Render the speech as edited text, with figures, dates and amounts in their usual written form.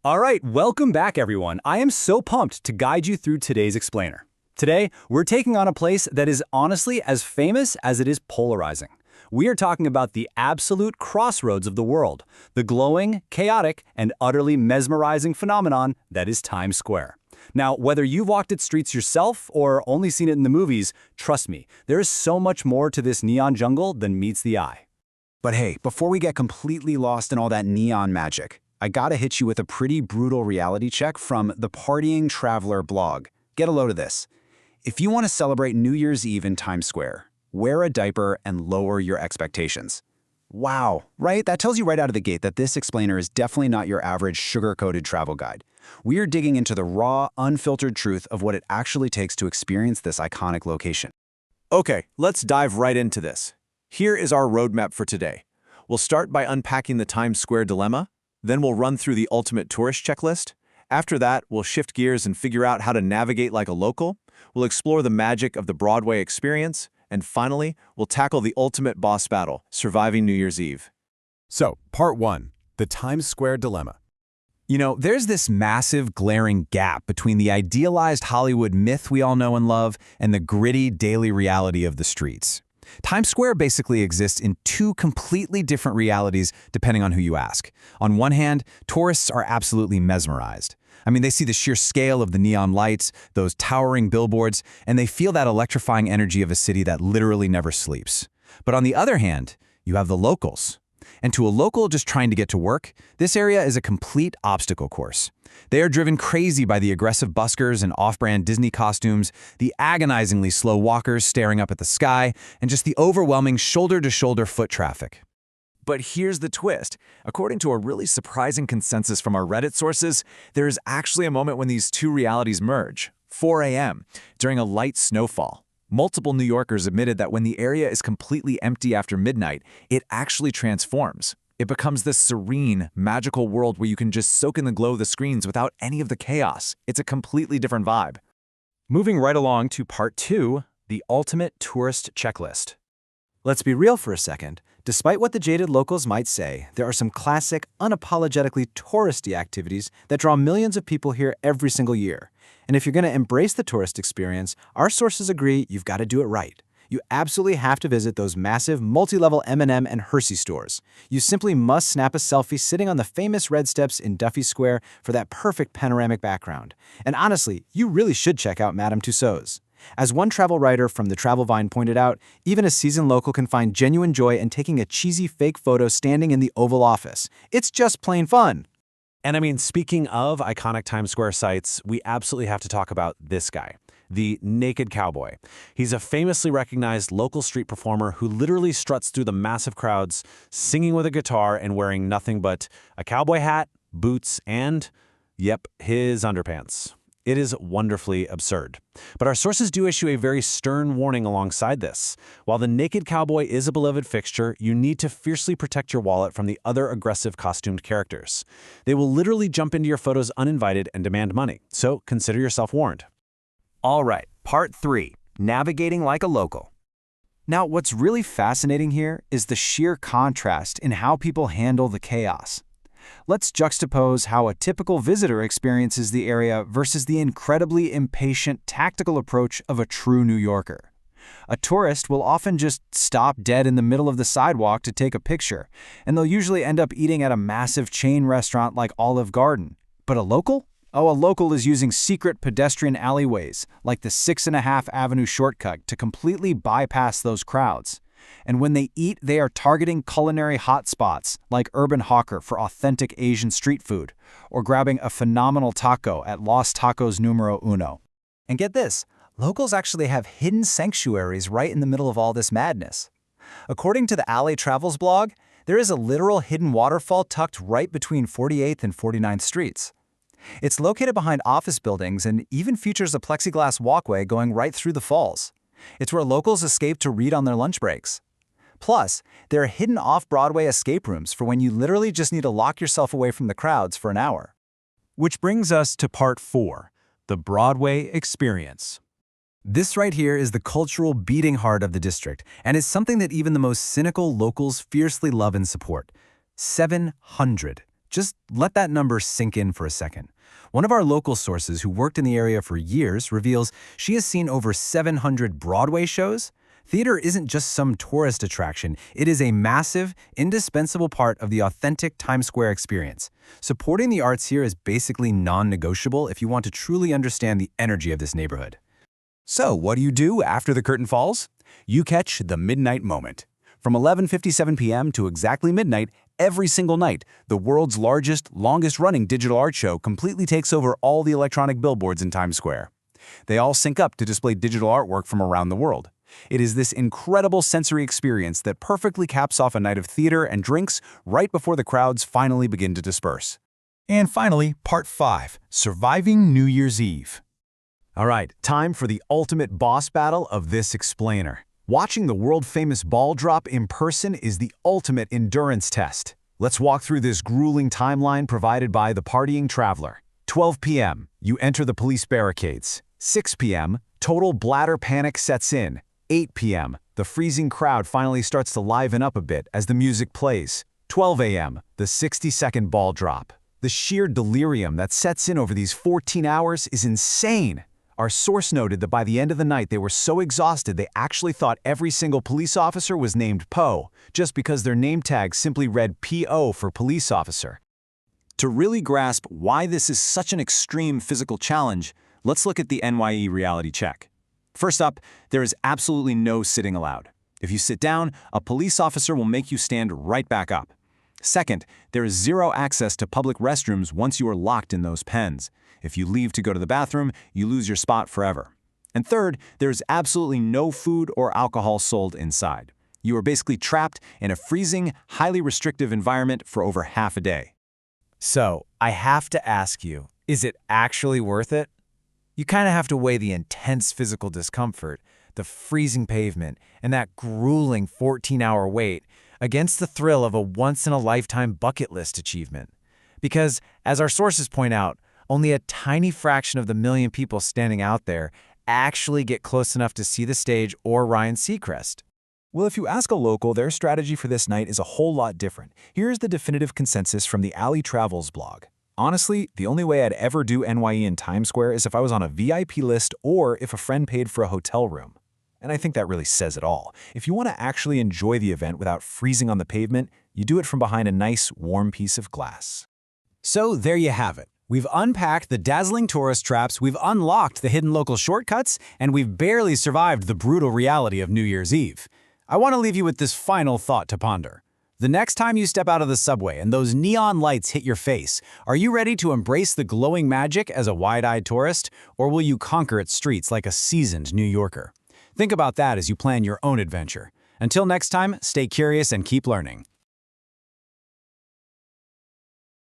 All right, welcome back everyone. I am so pumped to guide you through today's explainer. Today, we're taking on a place that is honestly as famous as it is polarizing. We are talking about the absolute crossroads of the world, the glowing, chaotic, and utterly mesmerizing phenomenon that is Times Square. Now, whether you've walked its streets yourself or only seen it in the movies, trust me, there is so much more to this neon jungle than meets the eye. But hey, before we get completely lost in all that neon magic, I gotta hit you with a pretty brutal reality check from the Partying Traveler blog. Get a load of this. If you want to celebrate New Year's Eve in Times Square, wear a diaper and lower your expectations. Wow, right? That tells you right out of the gate that this explainer is definitely not your average sugar-coated travel guide. We are digging into the raw, unfiltered truth of what it actually takes to experience this iconic location. Okay, let's dive right into this. Here is our roadmap for today. We'll start by unpacking the Times Square dilemma. Then we'll run through the ultimate tourist checklist. After that, we'll shift gears and figure out how to navigate like a local. We'll explore the magic of the Broadway experience. And finally, we'll tackle the ultimate boss battle, surviving New Year's Eve. So, Part 1, the Times Square Dilemma. You know, there's this massive, glaring gap between the idealized Hollywood myth we all know and love and the gritty daily reality of the streets. Times Square basically exists in two completely different realities depending on who you ask. On one hand, tourists are absolutely mesmerized. I mean, they see the sheer scale of the neon lights, those towering billboards, and they feel that electrifying energy of a city that literally never sleeps. But on the other hand, you have the locals. And to a local just trying to get to work, this area is a complete obstacle course. They are driven crazy by the aggressive buskers and off-brand Disney costumes, the agonizingly slow walkers staring up at the sky, and just the overwhelming shoulder-to-shoulder foot traffic. But here's the twist. According to a really surprising consensus from our Reddit sources, there is actually a moment when these two realities merge, 4 a.m., during a light snowfall. Multiple New Yorkers admitted that when the area is completely empty after midnight, it actually transforms. It becomes this serene, magical world where you can just soak in the glow of the screens without any of the chaos. It's a completely different vibe. Moving right along to Part 2, the ultimate tourist checklist. Let's be real for a second. Despite what the jaded locals might say, there are some classic, unapologetically touristy activities that draw millions of people here every single year. And if you're going to embrace the tourist experience, our sources agree you've got to do it right. You absolutely have to visit those massive multi-level M&M and Hershey stores. You simply must snap a selfie sitting on the famous red steps in Duffy Square for that perfect panoramic background. And honestly, you really should check out Madame Tussauds. As one travel writer from the Travel Vine pointed out, even a seasoned local can find genuine joy in taking a cheesy fake photo standing in the Oval Office. It's just plain fun. And I mean, speaking of iconic Times Square sites, we absolutely have to talk about this guy, the Naked Cowboy. He's a famously recognized local street performer who literally struts through the massive crowds, singing with a guitar and wearing nothing but a cowboy hat, boots, and, yep, his underpants. It is wonderfully absurd. But our sources do issue a very stern warning alongside this. While the Naked Cowboy is a beloved fixture, you need to fiercely protect your wallet from the other aggressive costumed characters. They will literally jump into your photos uninvited and demand money, so consider yourself warned. All right, Part 3, navigating like a local. Now, what's really fascinating here is the sheer contrast in how people handle the chaos. Let's juxtapose how a typical visitor experiences the area versus the incredibly impatient, tactical approach of a true New Yorker. A tourist will often just stop dead in the middle of the sidewalk to take a picture, and they'll usually end up eating at a massive chain restaurant like Olive Garden. But a local? Oh, a local is using secret pedestrian alleyways, like the 6.5 Avenue shortcut, to completely bypass those crowds. And when they eat, they are targeting culinary hotspots like Urban Hawker for authentic Asian street food, or grabbing a phenomenal taco at Los Tacos Numero Uno. And get this, locals actually have hidden sanctuaries right in the middle of all this madness. According to the Alley Travels blog, there is a literal hidden waterfall tucked right between 48th and 49th streets. It's located behind office buildings and even features a plexiglass walkway going right through the falls. It's where locals escape to read on their lunch breaks. Plus, there are hidden off-Broadway escape rooms for when you literally just need to lock yourself away from the crowds for an hour. Which brings us to Part 4, the Broadway experience. This right here is the cultural beating heart of the district, and is something that even the most cynical locals fiercely love and support. 700 Just let that number sink in for a second. One of our local sources who worked in the area for years reveals she has seen over 700 Broadway shows. Theater isn't just some tourist attraction, it is a massive, indispensable part of the authentic Times Square experience. Supporting the arts here is basically non-negotiable if you want to truly understand the energy of this neighborhood. So, what do you do after the curtain falls? You catch the midnight moment. From 11:57 p.m. to exactly midnight, every single night, the world's largest, longest-running digital art show completely takes over all the electronic billboards in Times Square. They all sync up to display digital artwork from around the world. It is this incredible sensory experience that perfectly caps off a night of theater and drinks right before the crowds finally begin to disperse. And finally, Part 5, Surviving New Year's Eve. All right, time for the ultimate boss battle of this explainer. Watching the world-famous ball drop in person is the ultimate endurance test. Let's walk through this grueling timeline provided by the partying traveler. 12 p.m., you enter the police barricades. 6 p.m., total bladder panic sets in. 8 p.m., the freezing crowd finally starts to liven up a bit as the music plays. 12 a.m., the 60-second ball drop. The sheer delirium that sets in over these 14 hours is insane. Our source noted that by the end of the night they were so exhausted they actually thought every single police officer was named Poe, just because their name tag simply read P.O. for police officer. To really grasp why this is such an extreme physical challenge, let's look at the NYE reality check. First up, there is absolutely no sitting allowed. If you sit down, a police officer will make you stand right back up. Second, there is zero access to public restrooms once you are locked in those pens. If you leave to go to the bathroom, you lose your spot forever. And third, there is absolutely no food or alcohol sold inside. You are basically trapped in a freezing, highly restrictive environment for over half a day. So, I have to ask you, is it actually worth it? You kind of have to weigh the intense physical discomfort, the freezing pavement, and that grueling 14-hour wait against the thrill of a once-in-a-lifetime bucket list achievement. Because, as our sources point out, only a tiny fraction of the million people standing out there actually get close enough to see the stage or Ryan Seacrest. Well, if you ask a local, their strategy for this night is a whole lot different. Here's the definitive consensus from the Alley Travels blog. Honestly, the only way I'd ever do NYE in Times Square is if I was on a VIP list or if a friend paid for a hotel room. And I think that really says it all. If you want to actually enjoy the event without freezing on the pavement, you do it from behind a nice, warm piece of glass. So there you have it. We've unpacked the dazzling tourist traps, we've unlocked the hidden local shortcuts, and we've barely survived the brutal reality of New Year's Eve. I want to leave you with this final thought to ponder. The next time you step out of the subway and those neon lights hit your face, are you ready to embrace the glowing magic as a wide-eyed tourist, or will you conquer its streets like a seasoned New Yorker? Think about that as you plan your own adventure. Until next time, stay curious and keep learning.